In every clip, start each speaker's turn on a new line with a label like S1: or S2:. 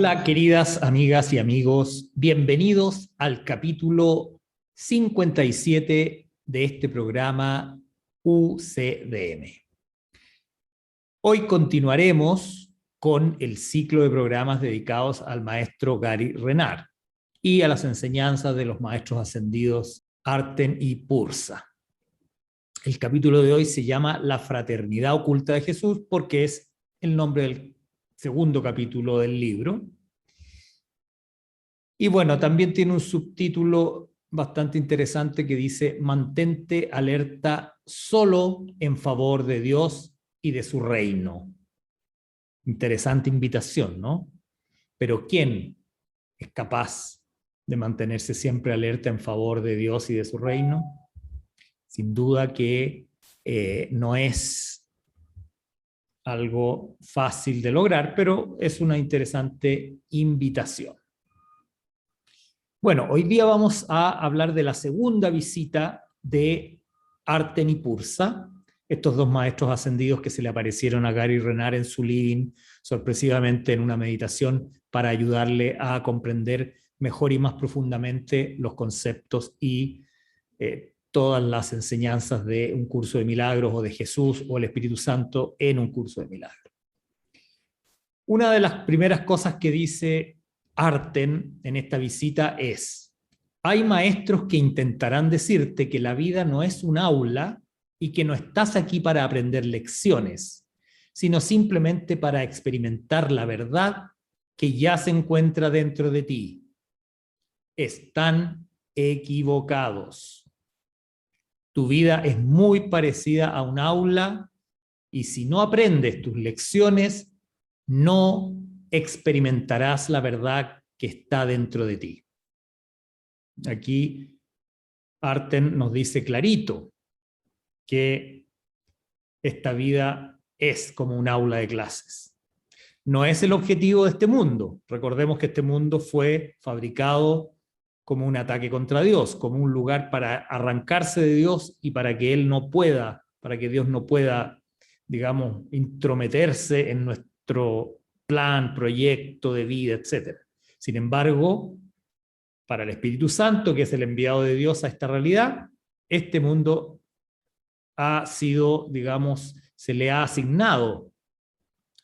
S1: Hola, queridas amigas y amigos, bienvenidos al capítulo 57 de este programa UCDM. Hoy continuaremos con el ciclo de programas dedicados al maestro Gary Renard y a las enseñanzas de los maestros ascendidos Arten y Pursa. El capítulo de hoy se llama La Fraternidad Oculta de Jesús porque es el nombre del segundo capítulo del libro. Y bueno, también tiene un subtítulo bastante interesante que dice: mantente alerta solo en favor de Dios y de su reino. Interesante invitación, ¿no? Pero ¿quién es capaz de mantenerse siempre alerta en favor de Dios y de su reino? Sin duda que no es algo fácil de lograr, pero es una interesante invitación. Bueno, hoy día vamos a hablar de la segunda visita de Arten y Pursa, estos dos maestros ascendidos que se le aparecieron a Gary Renard en su living, sorpresivamente en una meditación, para ayudarle a comprender mejor y más profundamente los conceptos y todas las enseñanzas de un curso de milagros o de Jesús o el Espíritu Santo en un curso de milagros. Una de las primeras cosas que dice Arten en esta visita es: hay maestros que intentarán decirte que la vida no es un aula y que no estás aquí para aprender lecciones, sino simplemente para experimentar la verdad que ya se encuentra dentro de ti. Están equivocados. Tu vida es muy parecida a un aula y si no aprendes tus lecciones, no experimentarás la verdad que está dentro de ti. Aquí Arten nos dice clarito que esta vida es como un aula de clases. No es el objetivo de este mundo. Recordemos que este mundo fue fabricado como un ataque contra Dios, como un lugar para arrancarse de Dios y para que Él no pueda, para que Dios no pueda, digamos, intrometerse en nuestro plan, proyecto de vida, etc. Sin embargo, para el Espíritu Santo, que es el enviado de Dios a esta realidad, este mundo ha sido, digamos, se le ha asignado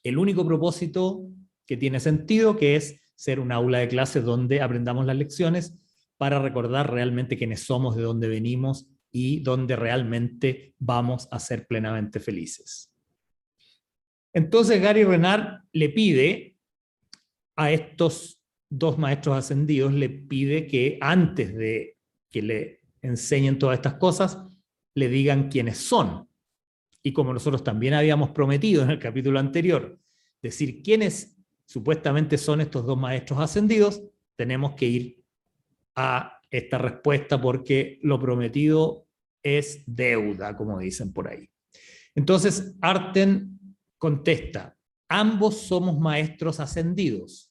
S1: el único propósito que tiene sentido, que es ser un aula de clases donde aprendamos las lecciones para recordar realmente quiénes somos, de dónde venimos y dónde realmente vamos a ser plenamente felices. Entonces Gary Renard le pide a estos dos maestros ascendidos, le pide que antes de que le enseñen todas estas cosas, le digan quiénes son. Y como nosotros también habíamos prometido en el capítulo anterior, decir quiénes supuestamente son estos dos maestros ascendidos, tenemos que ir a esta respuesta porque lo prometido es deuda, como dicen por ahí. Entonces Arten contesta: ambos somos maestros ascendidos,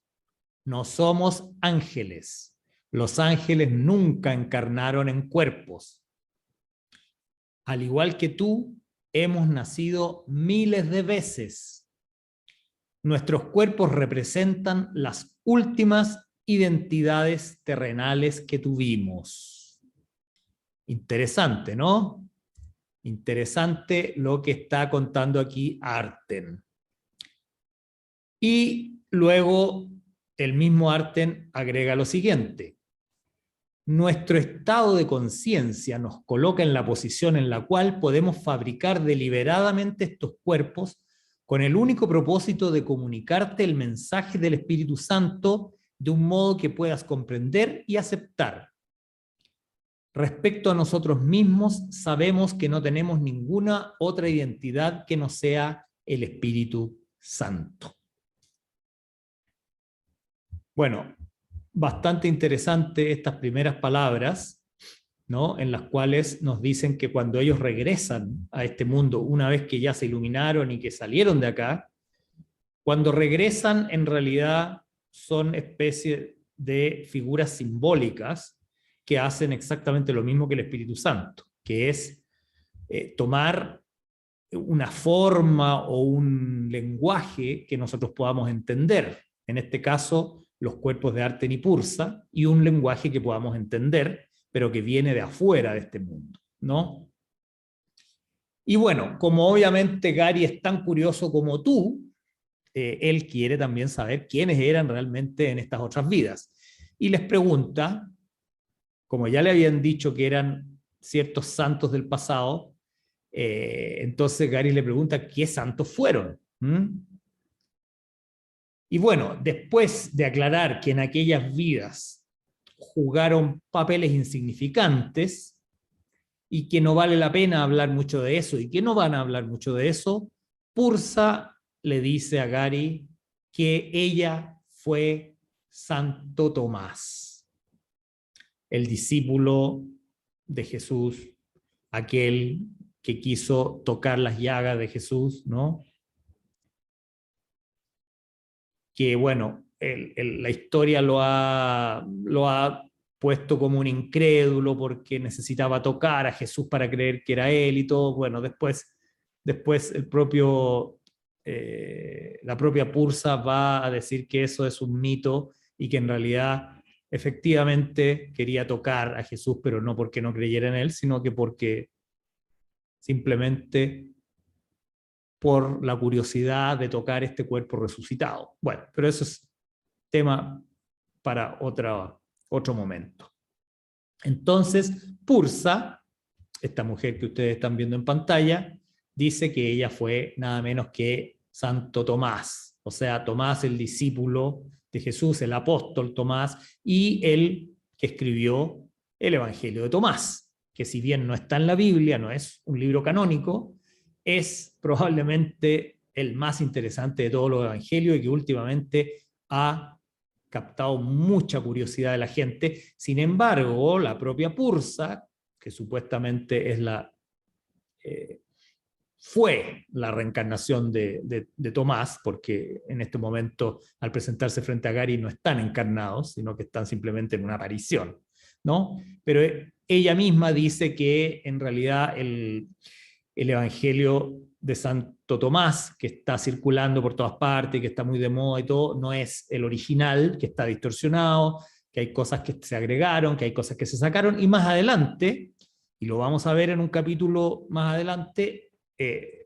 S1: no somos ángeles. Los ángeles nunca encarnaron en cuerpos. Al igual que tú, hemos nacido miles de veces. Nuestros cuerpos representan las últimas identidades terrenales que tuvimos. Interesante, ¿no? Interesante lo que está contando aquí Arten. Y luego el mismo Arten agrega lo siguiente: nuestro estado de conciencia nos coloca en la posición en la cual podemos fabricar deliberadamente estos cuerpos con el único propósito de comunicarte el mensaje del Espíritu Santo de un modo que puedas comprender y aceptar. Respecto a nosotros mismos, sabemos que no tenemos ninguna otra identidad que no sea el Espíritu Santo. Bueno, bastante interesante estas primeras palabras, ¿no? En las cuales nos dicen que cuando ellos regresan a este mundo, una vez que ya se iluminaron y que salieron de acá, cuando regresan en realidad son especie de figuras simbólicas que hacen exactamente lo mismo que el Espíritu Santo, que es tomar una forma o un lenguaje que nosotros podamos entender. en este caso los cuerpos de Arten y Pursa, y un lenguaje que podamos entender, pero que viene de afuera de este mundo, ¿no? Y bueno, como obviamente Gary es tan curioso como tú, él quiere también saber quiénes eran realmente en estas otras vidas. Y les pregunta, como ya le habían dicho que eran ciertos santos del pasado, entonces Gary le pregunta qué santos fueron. Y bueno, después de aclarar que en aquellas vidas jugaron papeles insignificantes y que no vale la pena hablar mucho de eso y que no van a hablar mucho de eso, Pursa le dice a Gary que ella fue Santo Tomás, el discípulo de Jesús, aquel que quiso tocar las llagas de Jesús, ¿no? Que bueno, la historia lo ha puesto como un incrédulo porque necesitaba tocar a Jesús para creer que era él y todo. Bueno, después la propia Pursa va a decir que eso es un mito y que en realidad efectivamente quería tocar a Jesús, pero no porque no creyera en él, sino que porque simplemente por la curiosidad de tocar este cuerpo resucitado. Bueno, pero eso es tema para otro momento. Entonces, Pursa, esta mujer que ustedes están viendo en pantalla, dice que ella fue nada menos que Santo Tomás, o sea, Tomás el discípulo de Jesús, el apóstol Tomás, y el que escribió el Evangelio de Tomás, que si bien no está en la Biblia, no es un libro canónico, es probablemente el más interesante de todos los evangelios y que últimamente ha captado mucha curiosidad de la gente. Sin embargo, la propia Pursa, que supuestamente es fue la reencarnación de Tomás, porque en este momento, al presentarse frente a Gary, no están encarnados, sino que están simplemente en una aparición, ¿no? Pero ella misma dice que en realidad el Evangelio de Santo Tomás, que está circulando por todas partes, que está muy de moda y todo, no es el original, que está distorsionado, que hay cosas que se agregaron, que hay cosas que se sacaron, y más adelante, y lo vamos a ver en un capítulo más adelante,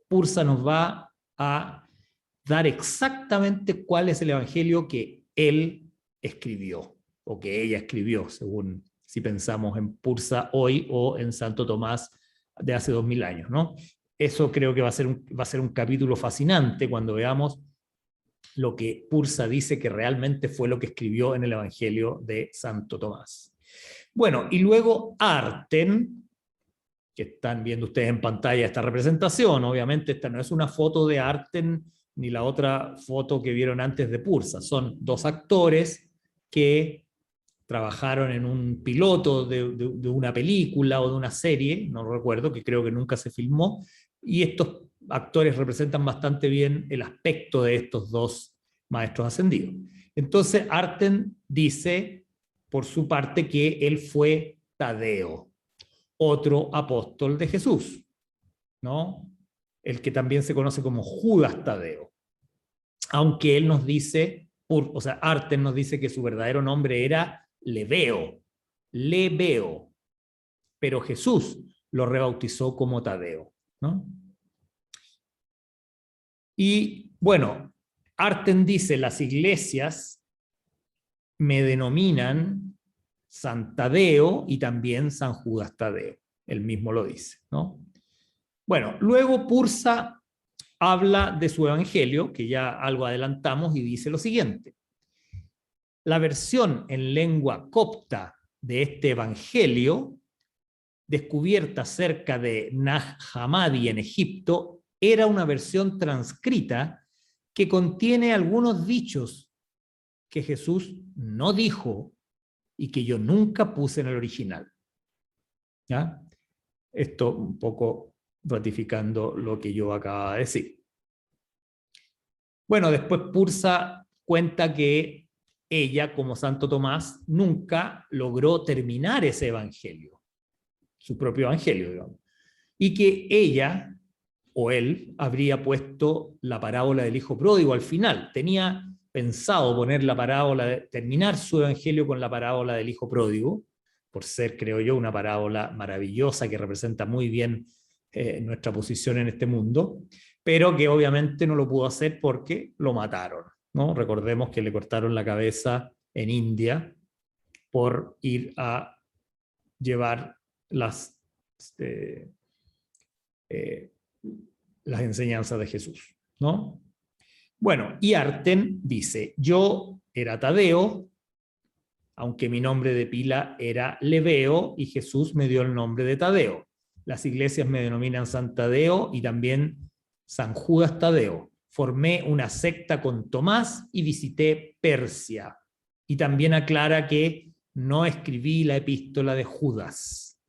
S1: Pursa nos va a dar exactamente cuál es el evangelio que él escribió, o que ella escribió, según si pensamos en Pursa hoy o en Santo Tomás de hace 2000 años, ¿no? Eso creo que va a ser un capítulo fascinante cuando veamos lo que Pursa dice que realmente fue lo que escribió en el Evangelio de Santo Tomás. Bueno, y luego Arten, que están viendo ustedes en pantalla esta representación, obviamente esta no es una foto de Arten ni la otra foto que vieron antes de Pursa, son dos actores que trabajaron en un piloto de una película o de una serie, no recuerdo, que creo que nunca se filmó, y estos actores representan bastante bien el aspecto de estos dos maestros ascendidos. Entonces Arten dice, por su parte, que él fue Tadeo, otro apóstol de Jesús, ¿no? El que también se conoce como Judas Tadeo. Aunque él nos dice, o sea, Arten nos dice que su verdadero nombre era Lebeo, pero Jesús lo rebautizó como Tadeo, ¿no? Y bueno, Arten dice, las iglesias me denominan San Tadeo y también San Judas Tadeo. Él mismo lo dice, ¿no? Bueno, luego Pursa habla de su evangelio, que ya algo adelantamos, y dice lo siguiente. La versión en lengua copta de este evangelio, descubierta cerca de Nag Hammadi en Egipto, era una versión transcrita que contiene algunos dichos que Jesús no dijo y que yo nunca puse en el original. ¿Ya? Esto un poco ratificando lo que yo acababa de decir. Bueno, después Pursa cuenta que ella, como Santo Tomás, nunca logró terminar ese evangelio, su propio evangelio, digamos, y que ella o él habría puesto la parábola del hijo pródigo al final. Tenía pensado poner terminar su evangelio con la parábola del hijo pródigo, por ser, creo yo, una parábola maravillosa que representa muy bien nuestra posición en este mundo, pero que obviamente no lo pudo hacer porque lo mataron, ¿no? Recordemos que le cortaron la cabeza en India por ir a llevar eh, eh, las enseñanzas de Jesús, ¿no? Bueno, y Arten dice, yo era Tadeo, aunque mi nombre de pila era Leveo, y Jesús me dio el nombre de Tadeo. Las iglesias me denominan San Tadeo y también San Judas Tadeo. Formé una secta con Tomás y visité Persia. Y también aclara que no escribí la epístola de Judas,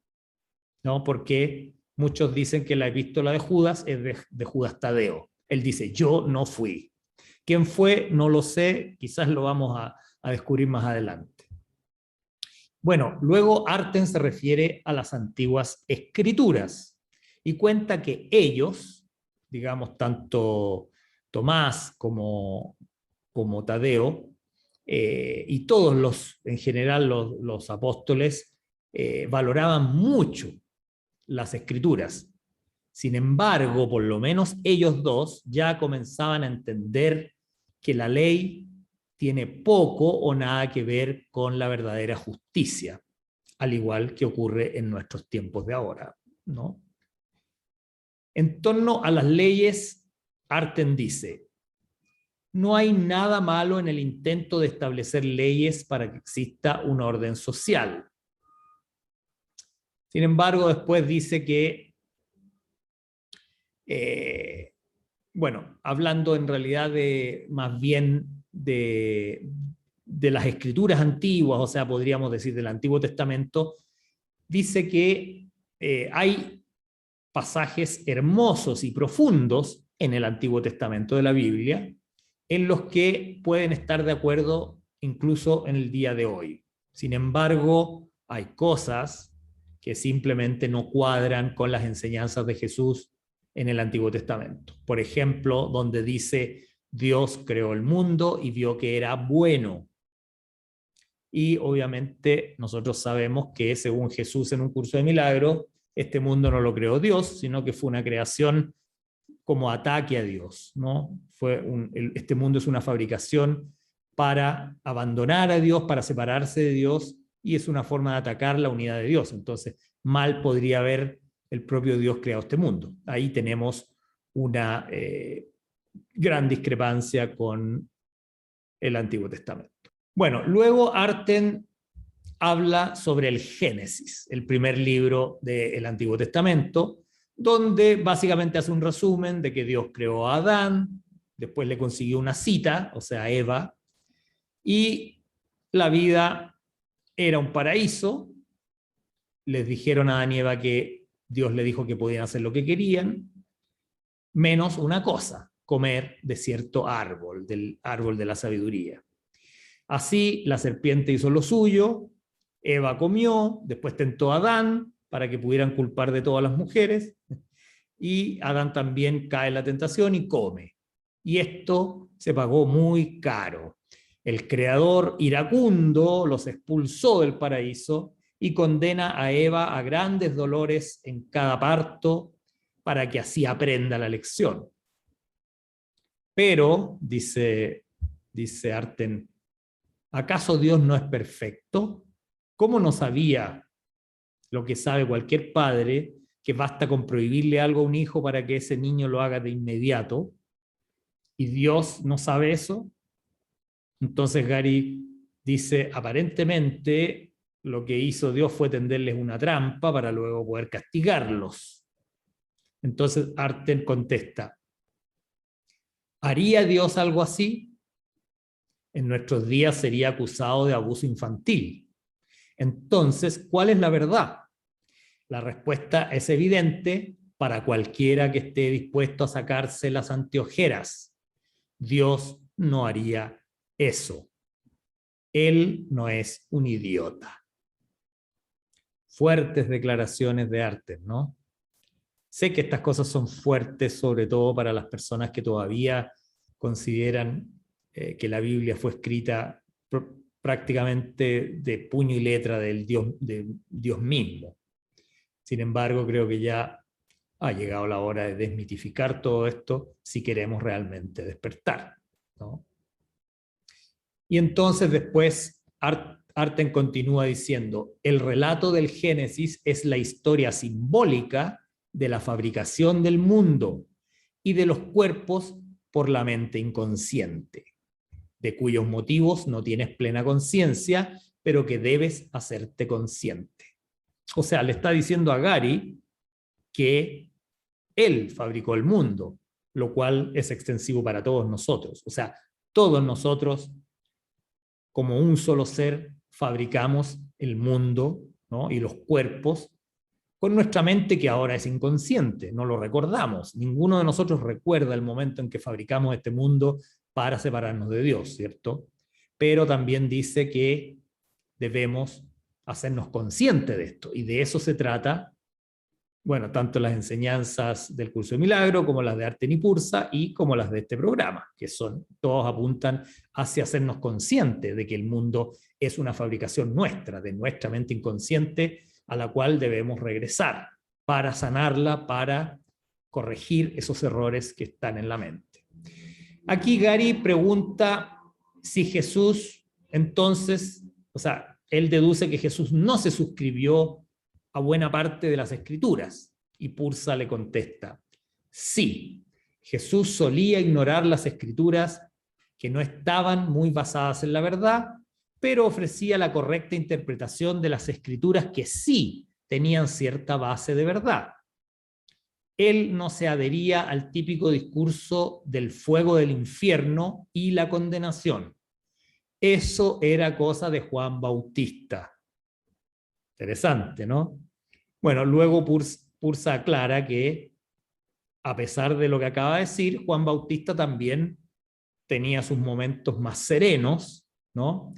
S1: ¿no? Porque muchos dicen que la epístola de Judas es de Judas Tadeo. Él dice, yo no fui. ¿Quién fue? No lo sé, quizás lo vamos a descubrir más adelante. Bueno, luego Arten se refiere a las antiguas escrituras y cuenta que ellos, digamos tanto Tomás como Tadeo, y todos en general los apóstoles, valoraban mucho las escrituras. Sin embargo, por lo menos ellos dos ya comenzaban a entender que la ley tiene poco o nada que ver con la verdadera justicia, al igual que ocurre en nuestros tiempos de ahora, ¿no? En torno a las leyes, Arten dice, no hay nada malo en el intento de establecer leyes para que exista un orden social. Sin embargo, después dice que bueno, hablando en realidad más bien de las escrituras antiguas, o sea, podríamos decir del Antiguo Testamento, dice que hay pasajes hermosos y profundos en el Antiguo Testamento de la Biblia, en los que pueden estar de acuerdo incluso en el día de hoy. Sin embargo, hay cosas que simplemente no cuadran con las enseñanzas de Jesús en el Antiguo Testamento. Por ejemplo, donde dice, Dios creó el mundo y vio que era bueno. Y obviamente nosotros sabemos que según Jesús en un curso de milagros, este mundo no lo creó Dios, sino que fue una creación como ataque a Dios, ¿no? Este mundo es una fabricación para abandonar a Dios, para separarse de Dios, y es una forma de atacar la unidad de Dios. Entonces, mal podría haber el propio Dios creado este mundo. Ahí tenemos una gran discrepancia con el Antiguo Testamento. Bueno, luego Arten habla sobre el Génesis, el primer libro del Antiguo Testamento, donde básicamente hace un resumen de que Dios creó a Adán, después le consiguió una cita, o sea, Eva, y la vida era un paraíso. Les dijeron a Adán y Eva que Dios le dijo que podían hacer lo que querían, menos una cosa, comer de cierto árbol, del árbol de la sabiduría. Así la serpiente hizo lo suyo, Eva comió, después tentó a Adán para que pudieran culpar de todas las mujeres, y Adán también cae en la tentación y come. Y esto se pagó muy caro. El creador iracundo los expulsó del paraíso y condena a Eva a grandes dolores en cada parto para que así aprenda la lección. Pero, dice Arten, ¿acaso Dios no es perfecto? ¿Cómo no sabía lo que sabe cualquier padre, que basta con prohibirle algo a un hijo para que ese niño lo haga de inmediato? ¿Y Dios no sabe eso? Entonces Gary dice, aparentemente lo que hizo Dios fue tenderles una trampa para luego poder castigarlos. Entonces Arten contesta, ¿haría Dios algo así? En nuestros días sería acusado de abuso infantil. Entonces, ¿cuál es la verdad? La respuesta es evidente para cualquiera que esté dispuesto a sacarse las anteojeras. Dios no haría eso. Él no es un idiota. Fuertes declaraciones de Arten, ¿no? Sé que estas cosas son fuertes, sobre todo para las personas que todavía consideran que la Biblia fue escrita prácticamente de puño y letra de Dios mismo. Sin embargo, creo que ya ha llegado la hora de desmitificar todo esto si queremos realmente despertar, ¿no? Y entonces después Arten continúa diciendo, el relato del Génesis es la historia simbólica de la fabricación del mundo y de los cuerpos por la mente inconsciente, de cuyos motivos no tienes plena conciencia, pero que debes hacerte consciente. O sea, le está diciendo a Gary que él fabricó el mundo, lo cual es extensivo para todos nosotros. O sea, todos nosotros, como un solo ser, fabricamos el mundo, ¿no? Y los cuerpos con nuestra mente que ahora es inconsciente, no lo recordamos. Ninguno de nosotros recuerda el momento en que fabricamos este mundo para separarnos de Dios, ¿cierto? Pero también dice que debemos hacernos conscientes de esto, y de eso se trata, bueno, tanto las enseñanzas del curso de milagro como las de Arten y Pursa y como las de este programa, que son, todos apuntan hacia hacernos conscientes de que el mundo es una fabricación nuestra, de nuestra mente inconsciente, a la cual debemos regresar para sanarla, para corregir esos errores que están en la mente. Aquí Gary pregunta si Jesús, entonces, o sea, él deduce que Jesús no se suscribió a buena parte de las Escrituras, y Pursa le contesta, sí, Jesús solía ignorar las Escrituras que no estaban muy basadas en la verdad, pero ofrecía la correcta interpretación de las Escrituras que sí tenían cierta base de verdad. Él no se adhería al típico discurso del fuego del infierno y la condenación. Eso era cosa de Juan Bautista. Interesante, ¿no? Bueno, luego Pursa aclara que, a pesar de lo que acaba de decir, Juan Bautista también tenía sus momentos más serenos, ¿no?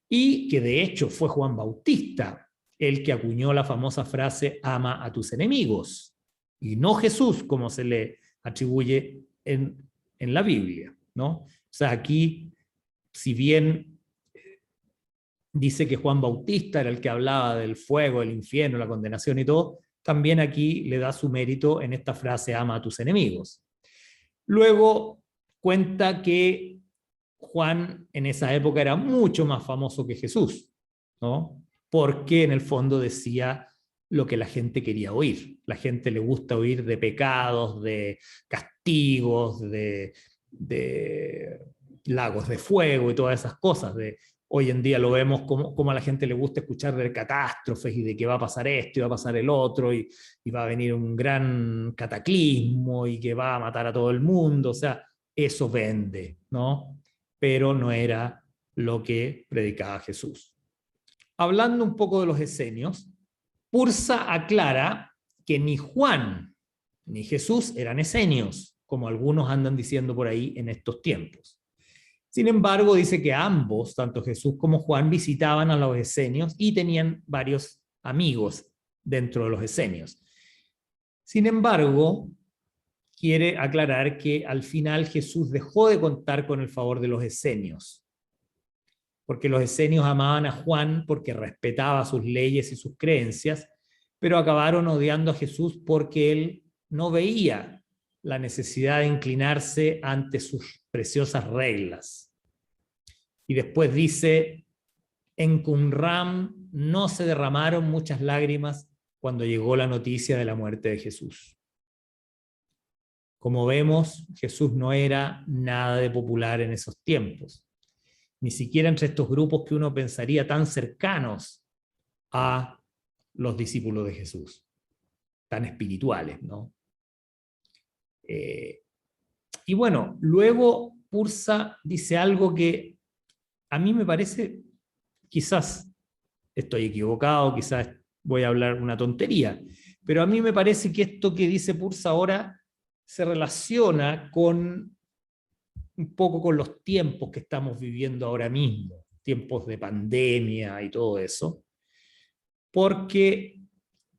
S1: Y que de hecho fue Juan Bautista el que acuñó la famosa frase ama a tus enemigos, y no Jesús, como se le atribuye en la Biblia, ¿no? O sea, aquí, si bien dice que Juan Bautista era el que hablaba del fuego, el infierno, la condenación y todo, también aquí le da su mérito en esta frase ama a tus enemigos. Luego cuenta que Juan en esa época era mucho más famoso que Jesús, ¿no? Porque en el fondo decía lo que la gente quería oír. La gente le gusta oír de pecados, de castigos, de lagos de fuego y todas esas cosas. Hoy en día lo vemos como a la gente le gusta escuchar de catástrofes y de que va a pasar esto y va a pasar el otro y va a venir un gran cataclismo y que va a matar a todo el mundo. O sea, eso vende, ¿no? Pero no era lo que predicaba Jesús. Hablando un poco de los esenios, Pursa aclara que ni Juan ni Jesús eran esenios, como algunos andan diciendo por ahí en estos tiempos. Sin embargo, dice que ambos, tanto Jesús como Juan, visitaban a los esenios y tenían varios amigos dentro de los esenios. Sin embargo, quiere aclarar que al final Jesús dejó de contar con el favor de los esenios, porque los esenios amaban a Juan porque respetaba sus leyes y sus creencias, pero acabaron odiando a Jesús porque él no veía la necesidad de inclinarse ante sus preciosas reglas. Y después dice, en Qumran no se derramaron muchas lágrimas cuando llegó la noticia de la muerte de Jesús. Como vemos, Jesús no era nada de popular en esos tiempos, ni siquiera entre estos grupos que uno pensaría tan cercanos a los discípulos de Jesús, tan espirituales, ¿no? Y bueno, luego Pursa dice algo que a mí me parece, quizás estoy equivocado, quizás voy a hablar una tontería, pero a mí me parece que esto que dice Pursa ahora se relaciona con un poco con los tiempos que estamos viviendo ahora mismo, tiempos de pandemia y todo eso, porque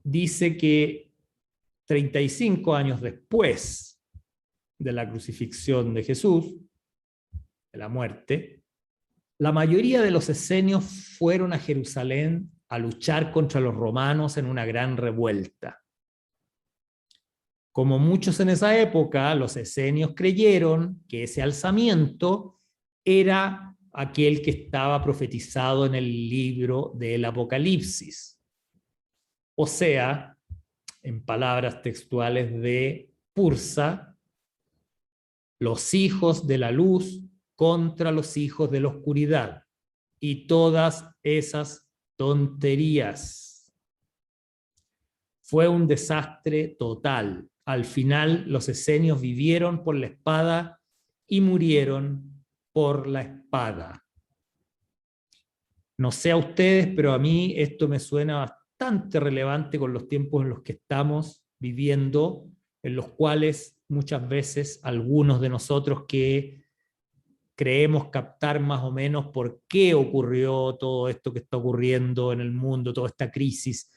S1: dice que 35 años después de la crucifixión de Jesús, de la muerte, la mayoría de los esenios fueron a Jerusalén a luchar contra los romanos en una gran revuelta. Como muchos en esa época, los esenios creyeron que ese alzamiento era aquel que estaba profetizado en el libro del Apocalipsis. O sea, en palabras textuales de Pursa, los hijos de la luz contra los hijos de la oscuridad, y todas esas tonterías. Fue un desastre total. Al final, los esenios vivieron por la espada y murieron por la espada. No sé a ustedes, pero a mí esto me suena bastante relevante con los tiempos en los que estamos viviendo, en los cuales muchas veces algunos de nosotros que creemos captar más o menos por qué ocurrió todo esto que está ocurriendo en el mundo, toda esta crisis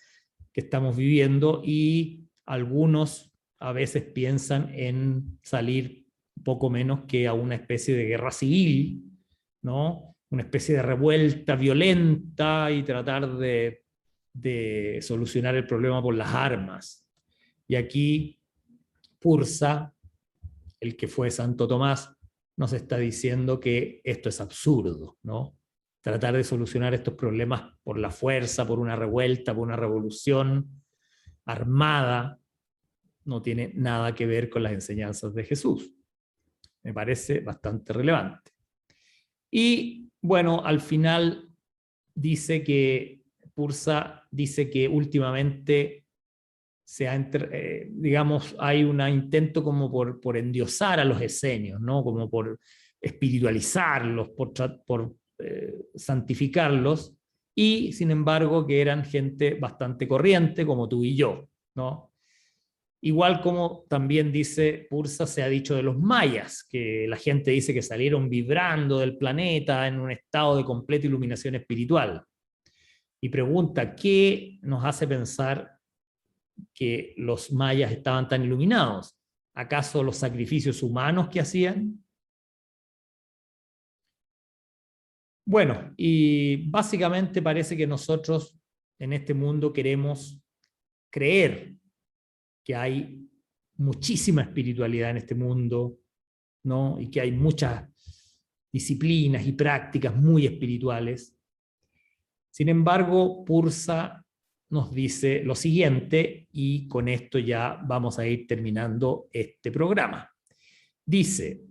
S1: que estamos viviendo, y algunos a veces piensan en salir poco menos que a una especie de guerra civil, ¿no? Una especie de revuelta violenta y tratar de solucionar el problema por las armas. Y aquí Pursa, el que fue Santo Tomás, nos está diciendo que esto es absurdo, ¿no? Tratar de solucionar estos problemas por la fuerza, por una revuelta, por una revolución armada, no tiene nada que ver con las enseñanzas de Jesús. Me parece bastante relevante. Y bueno, al final dice que Pursa dice que últimamente digamos, hay un intento como por endiosar a los esenios, ¿no? Como por espiritualizarlos, por santificarlos, y sin embargo que eran gente bastante corriente como tú y yo, ¿no? Igual como también dice Pursa, se ha dicho de los mayas, que la gente dice que salieron vibrando del planeta en un estado de completa iluminación espiritual. Y pregunta, ¿qué nos hace pensar que los mayas estaban tan iluminados? ¿Acaso los sacrificios humanos que hacían? Bueno, y básicamente parece que nosotros en este mundo queremos creer que hay muchísima espiritualidad en este mundo, ¿no? Y que hay muchas disciplinas y prácticas muy espirituales. Sin embargo, Pursa nos dice lo siguiente, y con esto ya vamos a ir terminando este programa. Dice: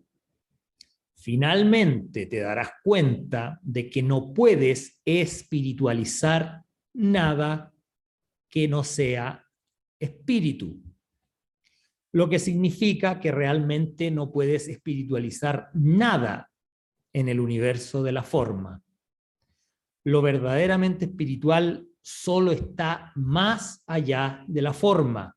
S1: finalmente te darás cuenta de que no puedes espiritualizar nada que no sea espíritu. Lo que significa que realmente no puedes espiritualizar nada en el universo de la forma. Lo verdaderamente espiritual solo está más allá de la forma.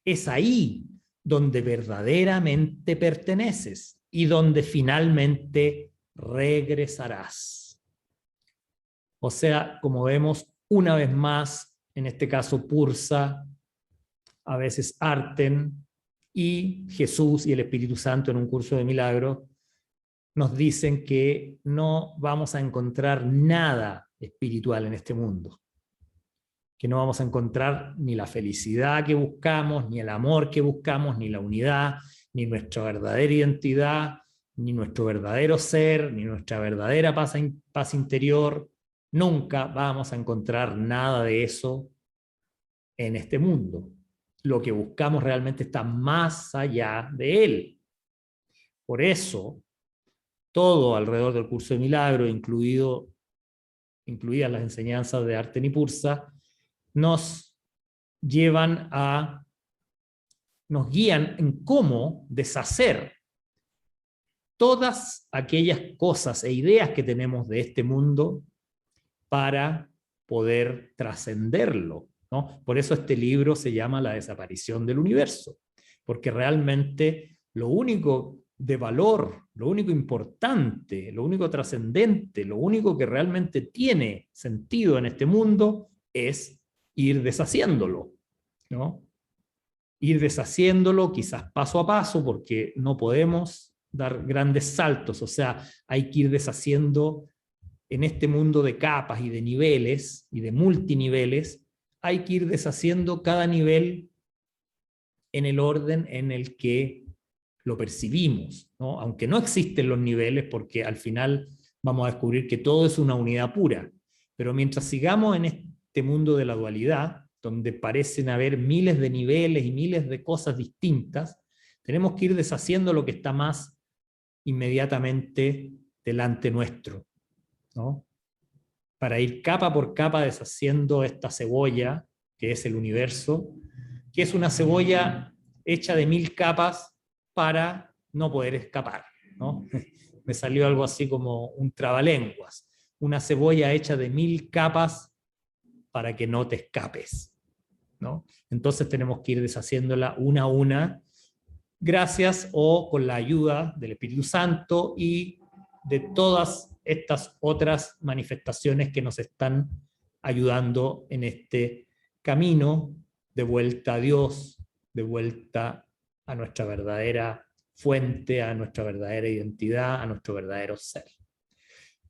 S1: Es ahí donde verdaderamente perteneces y donde finalmente regresarás. O sea, como vemos una vez más, en este caso Pursa, a veces Arten y Jesús y el Espíritu Santo en un curso de milagros nos dicen que no vamos a encontrar nada espiritual en este mundo, que no vamos a encontrar ni la felicidad que buscamos, ni el amor que buscamos, ni la unidad, ni nuestra verdadera identidad, ni nuestro verdadero ser, ni nuestra verdadera paz interior. Nunca vamos a encontrar nada de eso en este mundo. Lo que buscamos realmente está más allá de él. Por eso, todo alrededor del curso de milagro, incluidas las enseñanzas de Arten y Pursa, nos guían en cómo deshacer todas aquellas cosas e ideas que tenemos de este mundo para poder trascenderlo, ¿no? Por eso este libro se llama La desaparición del universo, porque realmente lo único de valor, lo único importante, lo único trascendente, lo único que realmente tiene sentido en este mundo es ir deshaciéndolo, ¿no? Ir deshaciéndolo quizás paso a paso, porque no podemos dar grandes saltos, o sea, hay que ir deshaciendo en este mundo de capas y de niveles y de multiniveles, hay que ir deshaciendo cada nivel en el orden en el que lo percibimos, ¿no? Aunque no existen los niveles, porque al final vamos a descubrir que todo es una unidad pura, pero mientras sigamos en este mundo de la dualidad, donde parecen haber miles de niveles y miles de cosas distintas, tenemos que ir deshaciendo lo que está más inmediatamente delante nuestro, ¿no? Para ir capa por capa deshaciendo esta cebolla, que es el universo, que es una cebolla hecha de 1000 capas para no poder escapar, ¿no? Me salió algo así como un trabalenguas, una cebolla hecha de 1000 capas para que no te escapes, ¿no? Entonces tenemos que ir deshaciéndola una a una, gracias o con la ayuda del Espíritu Santo y de todas estas otras manifestaciones que nos están ayudando en este camino de vuelta a Dios, de vuelta a nuestra verdadera fuente, a nuestra verdadera identidad, a nuestro verdadero ser.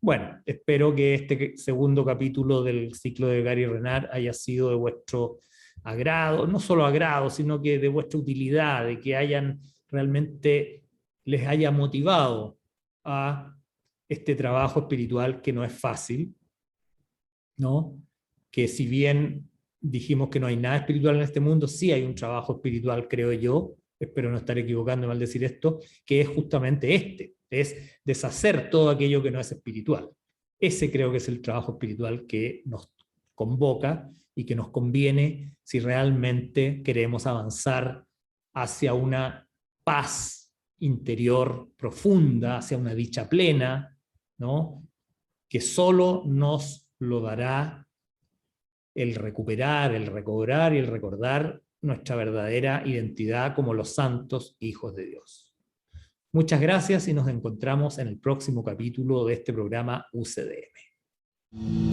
S1: Bueno, espero que este segundo capítulo del ciclo de Gary Renard haya sido de vuestro agrado, no solo agrado, sino que de vuestra utilidad, de que hayan realmente les haya motivado a este trabajo espiritual que no es fácil, ¿no? Que si bien dijimos que no hay nada espiritual en este mundo, sí hay un trabajo espiritual, creo yo, espero no estar equivocándome al decir esto, que es justamente este, es deshacer todo aquello que no es espiritual. Ese creo que es el trabajo espiritual que nos convoca y que nos conviene si realmente queremos avanzar hacia una paz interior profunda, hacia una dicha plena, ¿no? Que solo nos lo dará el recuperar, el recobrar y el recordar nuestra verdadera identidad como los santos hijos de Dios. Muchas gracias y nos encontramos en el próximo capítulo de este programa UCDM.